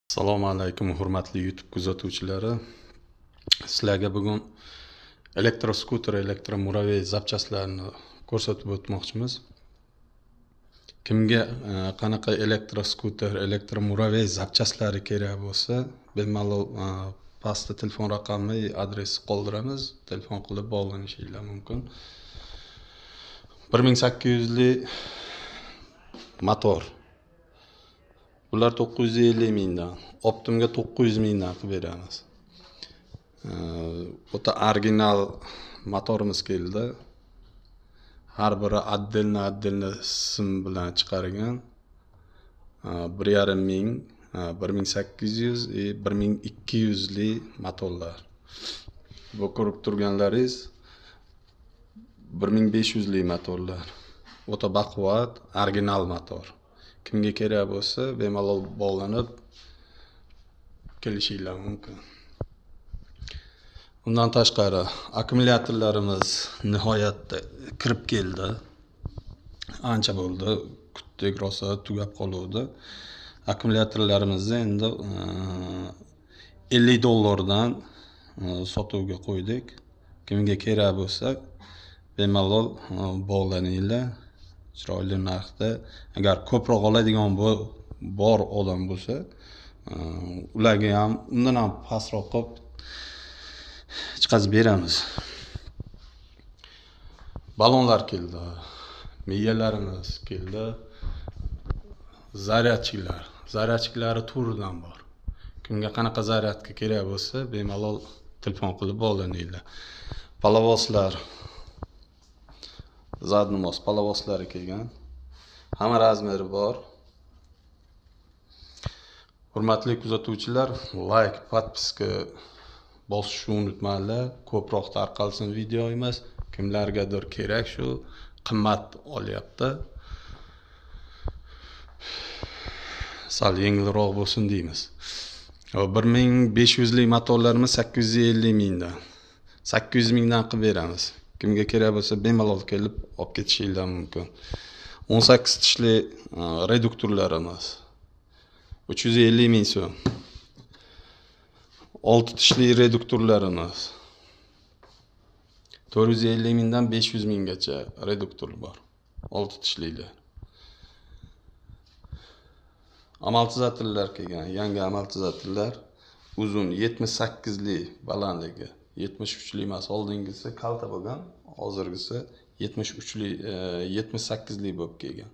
Assalomu alaykum hurmatli YouTube kuzatuvchilari. Sizlarga bugun elektroskuter, elektromuravey zapchastlarini ko'rsatib o'tmoqchimiz. Kimga qanaqa elektroskuter, elektromuravey zapchastlari kerak bo'lsa, bemalol pastda telefon raqami, adres qoldiramiz. Telefon qilib bog'lanishingiz mumkin. 1800 li motor. Bular 950 mingdan, Optimga 900 mingdan qilib beramiz. O'ta original motorimiz keldi. Har biri отдельно sim bilan chiqarilgan. 1,5 ming, 1800 va 1200 li motorlar. Bu ko'rib turganlaringiz 1500 li motorlar. O'ta baquvvat, original motor. Kimga kerak bo'lsa, bemalol bog'lanib kelishingiz mumkin. Undan tashqari, akkumulyatorlarimiz nihoyatda kirib keldi. Ancha bo'ldi, kutdik, rosa tugab qoluvdi. Akkumulyatorlarimizni endi $50 sotuvga qo'ydik. Kimga kerak bo'lsa, bemalol bog'laninglar. Chiroyli narxda. Agar ko'proq oladigan bor odam bo'lsa, ularga ham undan ham pastroq qilib chiqazib beramiz. Balonlar keldi. Miyalarimiz keldi. Zaryadchiklari turidan bor. Kimga qanaqa zaryadka kerak bo'lsa, bemalol telefon qilib bog'laninglar. Palovoslar, zadnos palovoslari kelgan. Hamma razmeri bor. Hurmatli kuzatuvchilar, like, podpiska bosishni unutmanglar. Ko'proq tarqalsin videomiz. Kimlargadir kerak, shu qimmat olyapti. Sal yengilroq bo'lsin deymiz. 1500 li motorlarimiz 850 mingdan. 800 mingdan qilib beramiz. Kimga kerak bo'lsa, bemalol kelib olib ketishingiz mumkin. 18 tishli reduktorlarimiz 350 ming so'm. 6 tishli reduktorlarimiz 450 mingdan 500 minggacha reduktor bor. 6 tishlilar. Amortizatorlar kelgan, yangi amortizatorlar. Uzun 78 li balandligi, 73 li emas, oldingisi kalta bo'lgan, hozirgisi 78 li bo'lib kelgan.